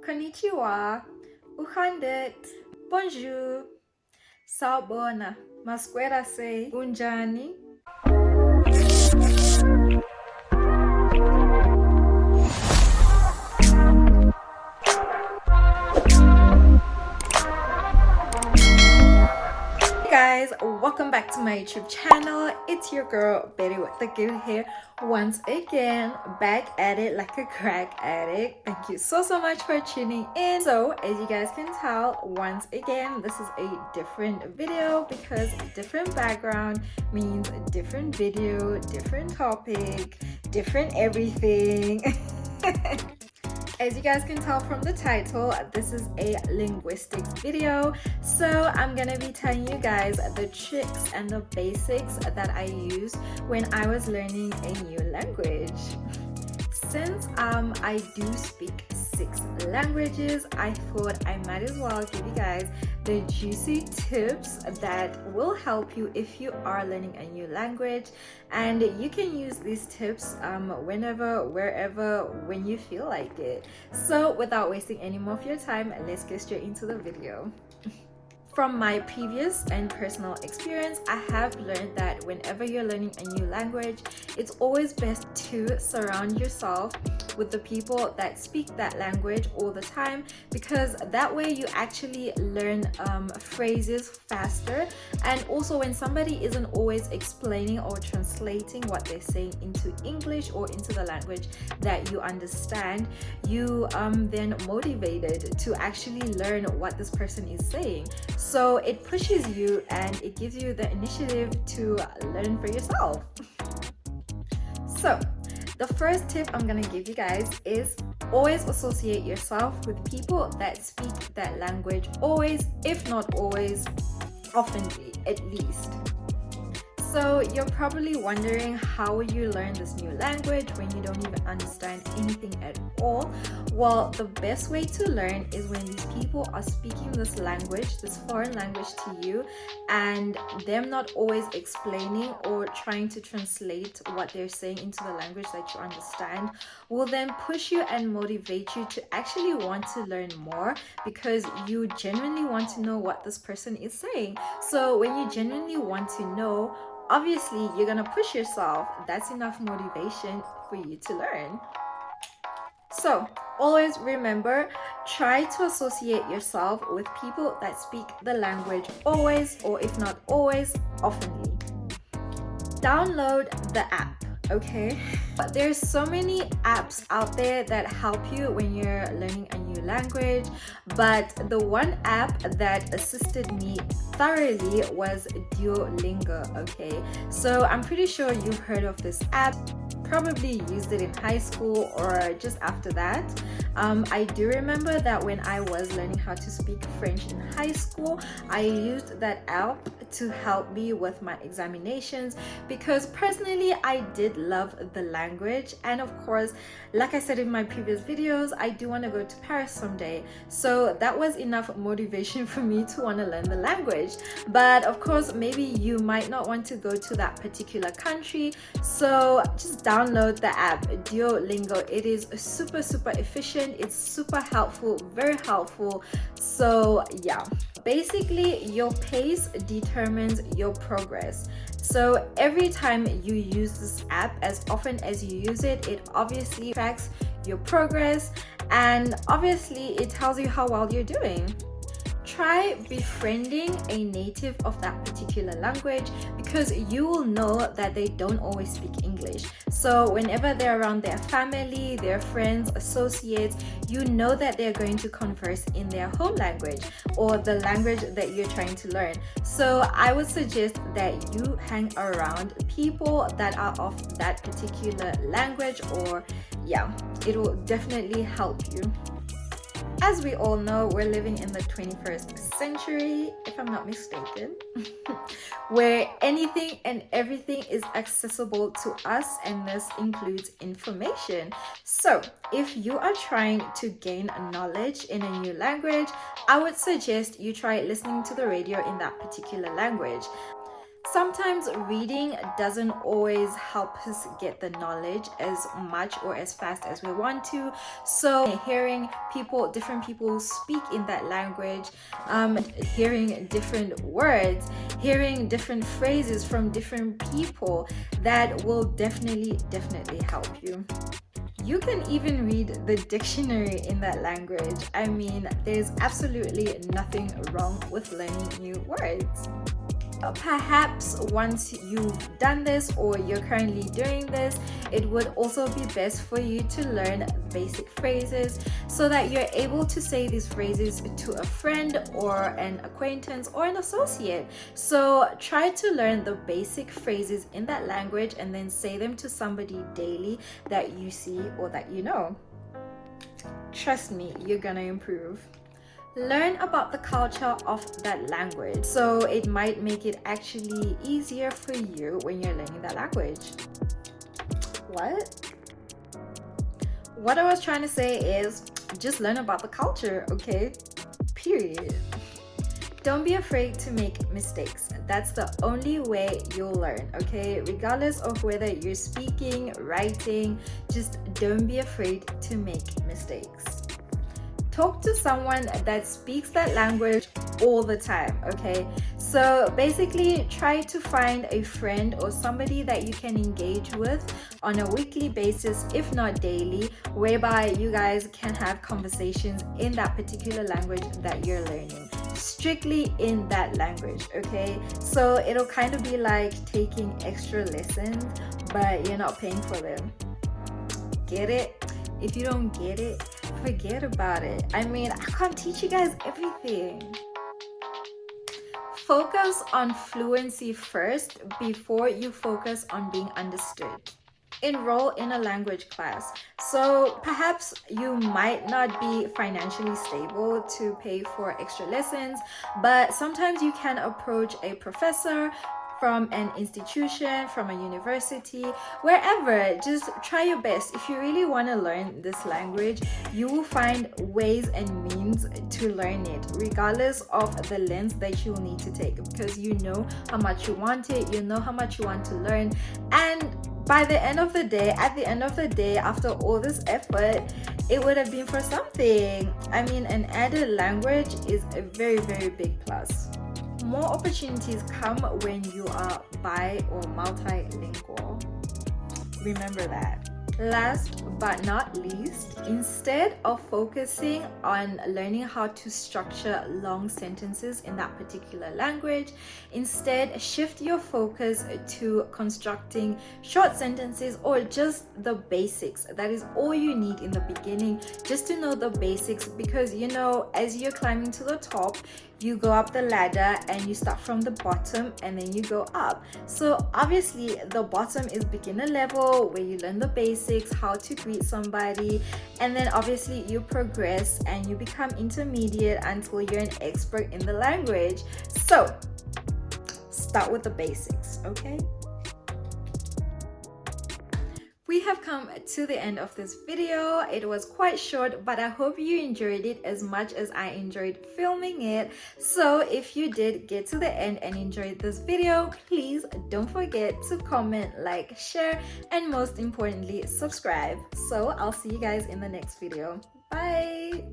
Konnichiwa, Uhandet, Bonjour, Sawubona, Masquera say, Unjani. Hey guys, welcome back to my YouTube channel. It's your girl Betty with the good hair once again, back at it like a crack addict. Thank you so much for tuning in. So as you guys can tell, once again this is a different video because different background means different video, different topic, different everything. As you guys can tell from the title, this is a linguistics video. So I'm gonna be telling you guys the tricks and the basics that I used when I was learning a new language. Since I do speak 6 languages, I thought I might as well give you guys the juicy tips that will help you if you are learning a new language, and you can use these tips whenever, wherever, when you feel like it. So without wasting any more of your time, let's get straight into the video. From my previous and personal experience, I have learned that whenever you're learning a new language, it's always best to surround yourself with the people that speak that language all the time, because that way you actually learn phrases faster. And also when somebody isn't always explaining or translating what they're saying into English or into the language that you understand, you then motivated to actually learn what this person is saying. So it pushes you and it gives you the initiative to learn for yourself. So the first tip I'm gonna give you guys is always associate yourself with people that speak that language. Always, if not always, often at least. So you're probably wondering, how will you learn this new language when you don't even understand anything at all? Well, the best way to learn is when these people are speaking this language, this foreign language to you, and them not always explaining or trying to translate what they're saying into the language that you understand, will then push you and motivate you to actually want to learn more, because you genuinely want to know what this person is saying. So when you genuinely want to know, obviously you're gonna push yourself. That's enough motivation for you to learn. So always remember, try to associate yourself with people that speak the language always, or if not always, oftenly. Download the app. Okay, but there's so many apps out there that help you when you're learning a new language, but the one app that assisted me thoroughly was Duolingo. Okay, so I'm pretty sure you've heard of this app, probably used it in high school or just after that. I do remember that when I was learning how to speak French in high school, I used that app to help me with my examinations, because personally I did love the language, and of course, like I said in my previous videos, I do want to go to Paris someday, so that was enough motivation for me to want to learn the language. But of course, maybe you might not want to go to that particular country, so just download the app Duolingo. It is super efficient, it's super helpful, very helpful. So yeah, basically your pace determines your progress. So every time you use this app, as often as you use it, it obviously tracks your progress, and obviously it tells you how well you're doing. Try befriending a native of that particular language, because you will know that they don't always speak English. So whenever they're around their family, their friends, associates, you know that they're going to converse in their home language or the language that you're trying to learn. So I would suggest that you hang around people that are of that particular language, or yeah, it will definitely help you. As we all know, we're living in the 21st century, if I'm not mistaken, where anything and everything is accessible to us, and this includes information. So if you are trying to gain knowledge in a new language, I would suggest you try listening to the radio in that particular language. Sometimes reading doesn't always help us get the knowledge as much or as fast as we want to. So hearing different people speak in that language, hearing different words, hearing different phrases from different people, that will definitely help you. You can even read the dictionary in that language. I mean, there's absolutely nothing wrong with learning new words. Perhaps once you've done this or you're currently doing this, it would also be best for you to learn basic phrases so that you're able to say these phrases to a friend or an acquaintance or an associate. So try to learn the basic phrases in that language and then say them to somebody daily that you see or that you know. Trust me, you're gonna improve. Learn about the culture of that language, so it might make it actually easier for you when you're learning that language. What I was trying to say is just learn about the culture, okay? Period. Don't be afraid to make mistakes. That's the only way you'll learn, okay? Regardless of whether you're speaking, writing, just don't be afraid to make mistakes. Talk to someone that speaks that language all the time, okay? So basically try to find a friend or somebody that you can engage with on a weekly basis, if not daily, whereby you guys can have conversations in that particular language that you're learning, strictly in that language, okay? So it'll kind of be like taking extra lessons, but you're not paying for them. Get it? If you don't get it, forget about it. I mean, I can't teach you guys everything. Focus on fluency first before you focus on being understood. Enroll in a language class. So perhaps you might not be financially stable to pay for extra lessons, but sometimes you can approach a professor from an institution, from a university, wherever. Just try your best. If you really want to learn this language, you will find ways and means to learn it, regardless of the length that you will need to take, because you know how much you want it, you know how much you want to learn, and by the end of the day, after all this effort, it would have been for something. I mean, an added language is a very big plus. More opportunities come when you are bi or multilingual. Remember that. Last but not least, instead of focusing on learning how to structure long sentences in that particular language, instead shift your focus to constructing short sentences or just the basics. That is all you need in the beginning, just to know the basics, because you know, as you're climbing to the top, you go up the ladder and you start from the bottom and then you go up. So obviously the bottom is beginner level, where you learn the basics, how to greet somebody, and then obviously you progress and you become intermediate until you're an expert in the language. So start with the basics, okay? We have come to the end of this video. It was quite short, but I hope you enjoyed it as much as I enjoyed filming it. So if you did get to the end and enjoyed this video, please don't forget to comment, like, share, and most importantly, subscribe. So I'll see you guys in the next video. Bye!